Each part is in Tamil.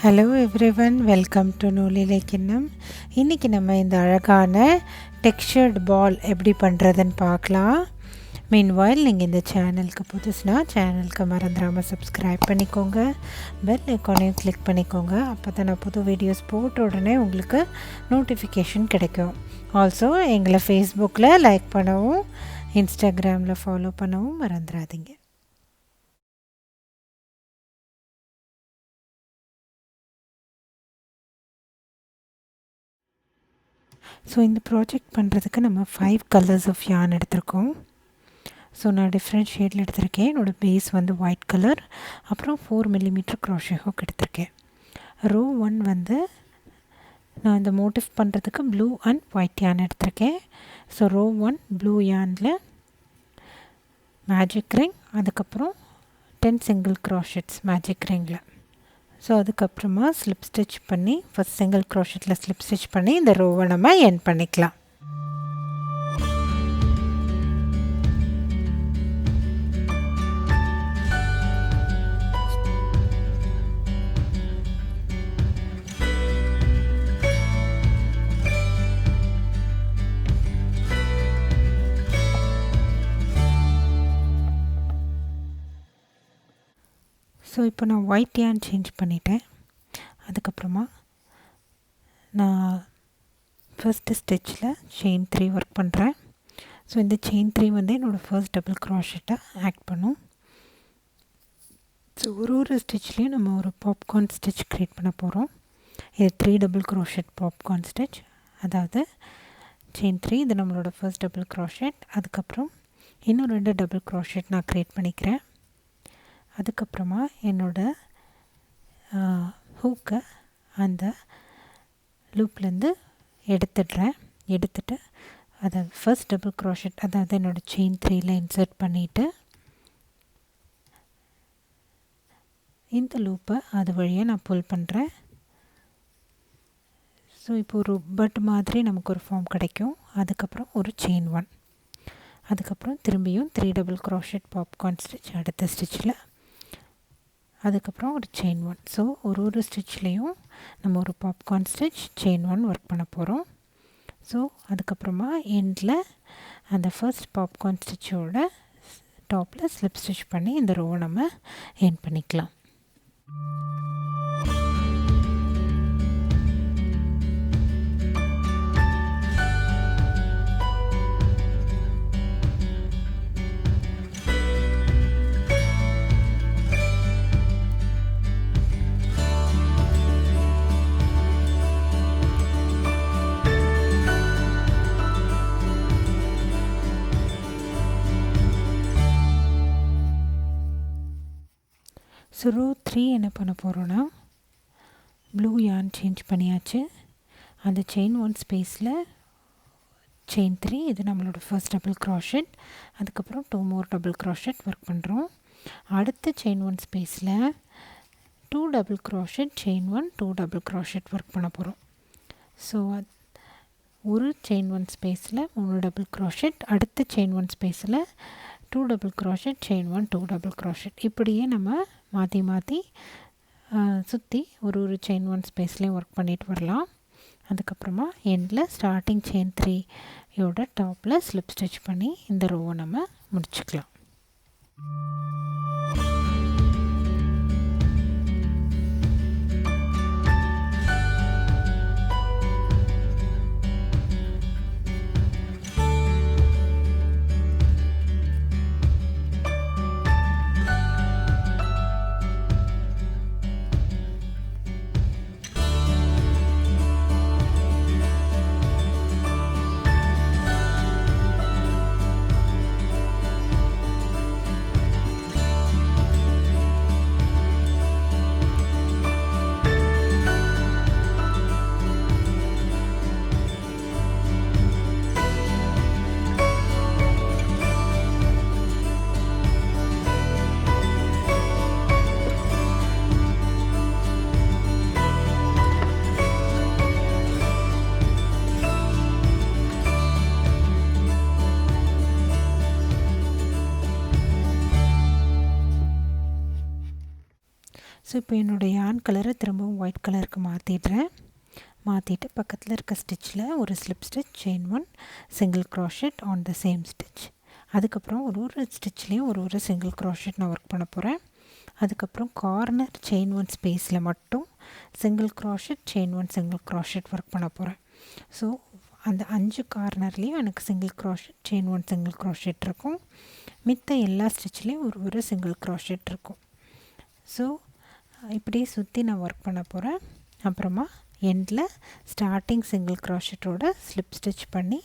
ஹலோ எவ்ரிவன், வெல்கம் டு நூலிலை கிண்ணம். இன்றைக்கி நம்ம இந்த அழகான டெக்ஸ்சர்டு பால் எப்படி பண்ணுறதுன்னு பார்க்கலாம். மீன்வாயில் நீங்கள் இந்த சேனலுக்கு புதுசுனா சேனலுக்கு மறந்துடாமல் சப்ஸ்கிரைப் பண்ணிக்கோங்க, பெல் ஐக்கானையும் கிளிக் பண்ணிக்கோங்க. அப்போ தான் நான் புது வீடியோஸ் போட்ட உடனே உங்களுக்கு நோட்டிஃபிகேஷன் கிடைக்கும். ஆல்சோ எங்களை ஃபேஸ்புக்கில் லைக் பண்ணவும் இன்ஸ்டாகிராமில் ஃபாலோ பண்ணவும் மறந்துடாதீங்க. ஸோ இந்த ப்ராஜெக்ட் பண்ணுறதுக்கு நம்ம 5 கலர்ஸ் ஆஃப் yarn எடுத்திருக்கோம். ஸோ நான் டிஃப்ரெண்ட் ஷேடில் எடுத்திருக்கேன். என்னோடய பேஸ் வந்து ஒயிட் கலர், அப்புறம் 4 மில்லிமீட்டர் crochet hook எடுத்திருக்கேன். ரோ 1 வந்து நான் இந்த மோட்டிஃப் பண்ணுறதுக்கு ப்ளூ அண்ட் ஒயிட் yarn எடுத்திருக்கேன். ஸோ ரோ 1 ப்ளூ yarnல மேஜிக் ரிங், அதுக்கப்புறம் 10 சிங்கிள் க்ராஷெட்ஸ் மேஜிக் ரிங்கில். ஸோ அதுக்கப்புறமா ஸ்லிப் ஸ்டிச் பண்ணி ஃபஸ்ட் சிங்கிள் க்ரோஷெட்டில் ஸ்லிப் ஸ்டிச் பண்ணி இந்த ரோவை நம்ம எண்ட் பண்ணிக்கலாம். ஸோ இப்போ நான் ஒயிட் yarn சேஞ்ச் பண்ணிட்டேன். அதுக்கப்புறமா நான் ஃபர்ஸ்ட்டு ஸ்டிச்சில் செயின் 3 ஒர்க் பண்ணுறேன். ஸோ இந்த செயின் 3 வந்து என்னோடய ஃபர்ஸ்ட் டபுள் க்ராஷெட்டை ஆக்ட் பண்ணும். ஸோ ஒரு ஸ்டிச்லேயும் நம்ம ஒரு பாப்கார்ன் ஸ்டிச் க்ரியேட் பண்ண போகிறோம். இது 3 டபுள் க்ராஷெட் பாப்கார்ன் ஸ்டிச். அதாவது செயின் 3 இது நம்மளோட ஃபர்ஸ்ட் டபுள் க்ராஷெட். அதுக்கப்புறம் இன்னும் 2 டபுள் க்ராஷெட் நான் க்ரியேட் பண்ணிக்கிறேன். அதுக்கப்புறமா என்னோடய ஹூக்கை அந்த லூப்லேருந்து எடுத்துட்டு அதை ஃபர்ஸ்ட் டபுள் க்ராஷெட், அதாவது என்னோடய செயின் 3ல இன்சர்ட் பண்ணிவிட்டு இந்த லூப்பை அது வழியாக நான் புல் பண்ணுறேன். ஸோ இப்போ ஒரு பட் மாதிரி நமக்கு ஒரு ஃபார்ம் கிடைக்கும். அதுக்கப்புறம் ஒரு செயின் 1, அதுக்கப்புறம் திரும்பியும் 3 டபுள் க்ராஷெட் பாப்கார்ன் ஸ்டிச் அடுத்த ஸ்டிச்சில், அதுக்கப்புறம் ஒரு செயின் 1. ஸோ ஒரு ஸ்டிச்லேயும் நம்ம ஒரு பாப்கார்ன் ஸ்டிச் செயின் 1 ஒர்க் பண்ண போகிறோம். ஸோ அதுக்கப்புறமா எண்டில் அந்த ஃபர்ஸ்ட் பாப்கார்ன் ஸ்டிச்சோட டாப்பில் ஸ்லிப் ஸ்டிச் பண்ணி இந்த ரோவை நம்ம எண்ட் பண்ணிக்கலாம். ஸோ ரோ 3 என்ன பண்ண போகிறோன்னா, ப்ளூ yarn சேஞ்ச் பண்ணியாச்சு. அந்த செயின் 1 ஸ்பேஸில் செயின் 3, இது நம்மளோட ஃபர்ஸ்ட் டபுள் க்ராஷெட். அதுக்கப்புறம் 2 மோர் டபுள் க்ராஷெட் ஒர்க் பண்ணுறோம். அடுத்த செயின் 1 ஸ்பேஸில் 2 double crochet chain 1 2 double crochet work பண்ண போகிறோம். ஸோ ஒரு செயின் 1 ஸ்பேஸில் 3 டபுள் க்ராஷெட், அடுத்த செயின் 1 ஸ்பேஸில் 2 double crochet chain 1 2 double crochet. இப்படியே நம்ம மாற்றி சுற்றி ஒரு செயின் 1 ஸ்பேஸ்லேயும் ஒர்க் பண்ணிட்டு வரலாம். அதுக்கப்புறமா எண்டில் ஸ்டார்டிங் செயின் 3யோட டாப்பில் ஸ்லிப் ஸ்டிச் பண்ணி இந்த ரோவை நம்ம முடிச்சுக்கலாம். ஸோ இப்போ என்னோடய yarn கலரை திரும்பவும் ஒயிட் கலருக்கு மாற்றிடுறேன். மாற்றிட்டு பக்கத்தில் இருக்க ஸ்டிச்சில் ஒரு slip stitch, chain 1, single crochet on the same stitch. அதுக்கப்புறம் ஒரு ஸ்டிச்லேயும் ஒரு சிங்கிள் க்ரோஷெட் நான் ஒர்க் பண்ண போகிறேன். அதுக்கப்புறம் கார்னர் செயின் 1 ஸ்பேஸில் மட்டும் single crochet, chain 1, single crochet work பண்ண போகிறேன். ஸோ அந்த 5 கார்னர்லேயும் எனக்கு single crochet, chain 1, single crochet இருக்கும். மித்த எல்லா ஸ்டிச்லேயும் ஒரு சிங்கிள் க்ரோஷெட் இருக்கும். ஸோ இப்படியே சுற்றி நான் ஒர்க் பண்ண போகிறேன். அப்புறமா எண்டில் ஸ்டார்டிங் சிங்கிள் க்ரோஷெட்டோட ஸ்லிப் ஸ்டிச் பண்ணி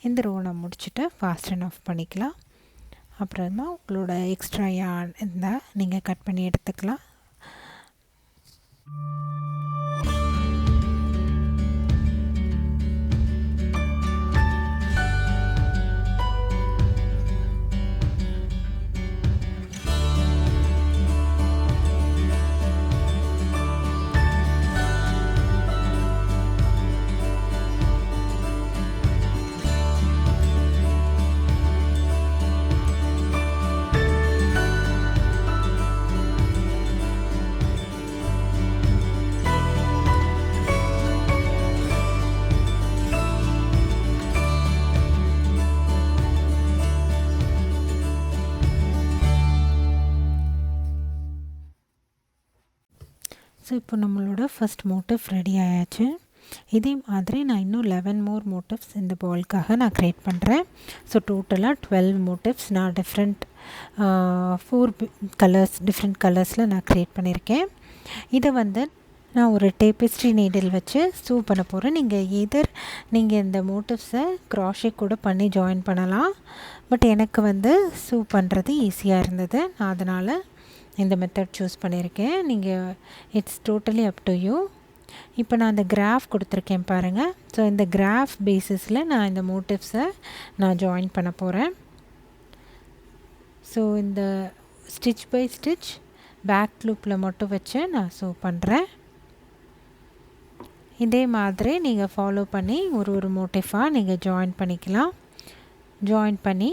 இந்த ரோ நான் முடிச்சுட்டு ஃபாஸ்ட் அண்ட் ஆஃப் பண்ணிக்கலாம். அப்புறமா உங்களோட எக்ஸ்ட்ரா yarn இருந்தால் நீங்கள் கட் பண்ணி எடுத்துக்கலாம். ஸோ இப்போ நம்மளோட ஃபஸ்ட் மோட்டிவ் ரெடி ஆயாச்சு. இதே மாதிரி நான் இன்னும் 11 மோர் மோட்டிவ்ஸ் இந்த பால்க்காக நான் க்ரியேட் பண்ணுறேன். ஸோ டோட்டலாக 12 மோட்டிவ்ஸ் நான் டிஃப்ரெண்ட் 4 டிஃப்ரெண்ட் கலர்ஸில் நான் க்ரியேட் பண்ணியிருக்கேன். இதை நான் ஒரு டேபிஸ்ட்ரி நீடில் வச்சு சூ பண்ண போகிறேன். நீங்கள் இந்த மோட்டிவ்ஸை க்ராஷே கூட பண்ணி ஜாயின் பண்ணலாம். பட் எனக்கு சூ பண்ணுறது ஈஸியாக இருந்தது. நான் அதனால் இந்த மெத்தட் சூஸ் பண்ணியிருக்கேன். நீங்கள் it's totally up to you. இப்போ நான் இந்த கிராஃப் கொடுத்துருக்கேன் பாருங்கள். ஸோ இந்த கிராஃப் பேசிஸில் நான் இந்த மோட்டிவ்ஸை நான் ஜாயின் பண்ண போகிறேன். ஸோ இந்த ஸ்டிச் பை ஸ்டிச் பேக் லூப்பில் மட்டும் வச்சு நான் சூ பண்ணுறேன். இதே மாதிரி நீங்கள் ஃபாலோ பண்ணி ஒரு மோட்டிஃபாக நீங்கள் ஜாயின் பண்ணிக்கலாம். ஜாயின் பண்ணி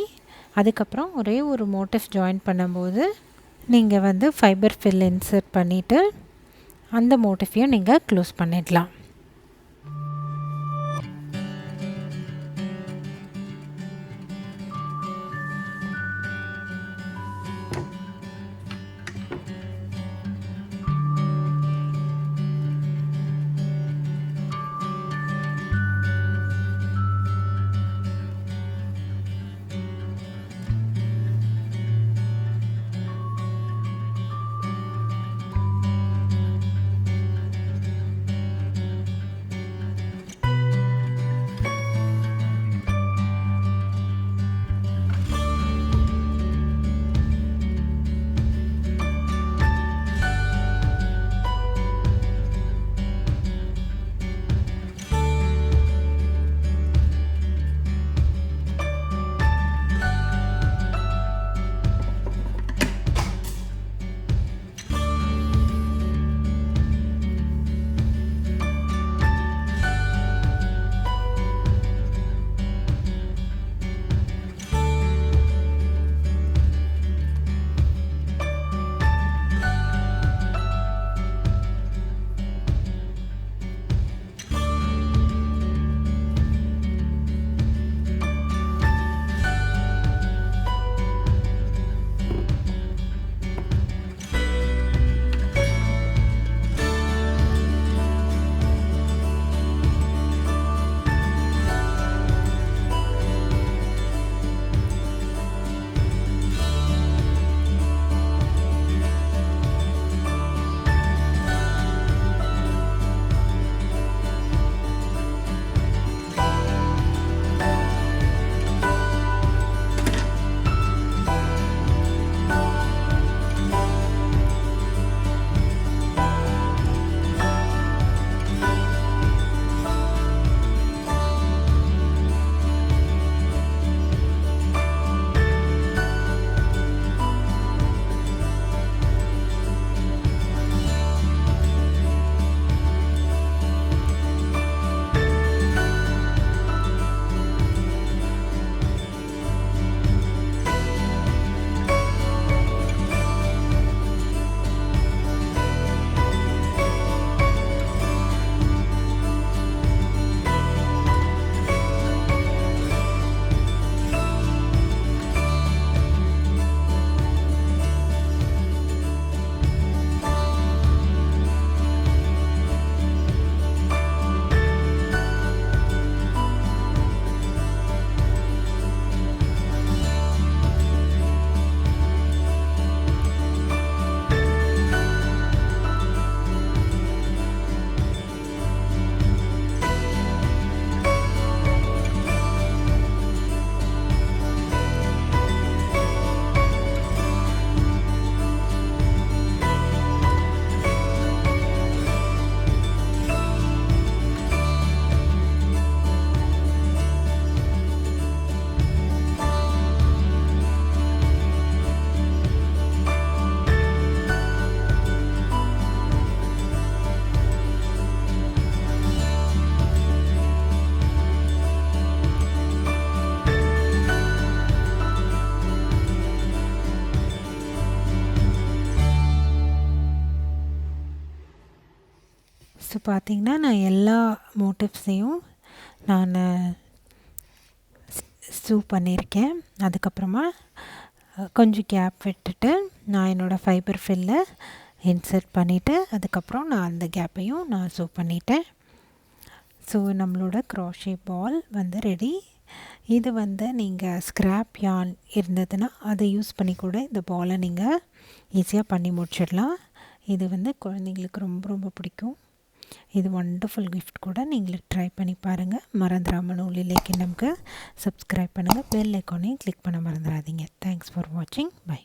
அதுக்கப்புறம் ஒரே ஒரு மோட்டிஃப் ஜாயின் பண்ணும்போது நீங்கள் ஃபைபர் ஃபில் இன்சர்ட் பண்ணிவிட்டு அந்த மோட்டிஃபையும் நீங்கள் க்ளோஸ் பண்ணிடலாம். ஸோ பார்த்திங்கன்னா நான் எல்லா மோட்டிவ்ஸையும் நான் சூ பண்ணியிருக்கேன். அதுக்கப்புறமா கொஞ்சம் கேப் விட்டுட்டு நான் என்னோடய ஃபைபர் ஃபில்லை இன்சர்ட் பண்ணிவிட்டு அதுக்கப்புறம் நான் அந்த கேப்பையும் நான் சூ பண்ணிட்டேன். ஸோ நம்மளோட க்ரோஷே பால் வந்து ரெடி. இது வந்து நீங்கள் ஸ்க்ராப் யார்ன் இருந்ததுன்னா அதை யூஸ் பண்ணி கூட இந்த பாலை நீங்கள் ஈஸியாக பண்ணி முடிச்சிடலாம். இது வந்து குழந்தைங்களுக்கு ரொம்ப ரொம்ப பிடிக்கும். இது வண்டர்ஃபுல் கிஃப்ட் கூட. நீங்களே ட்ரை பண்ணி பாருங்கள். மறந்துடாமல் நூலிலே கிண்ணம்க்கு சப்ஸ்கிரைப் பண்ணுங்கள். பெல் ஐக்கானையும் கிளிக் பண்ண மறந்துடாதீங்க. தேங்க்ஸ் ஃபார் வாட்சிங். பை.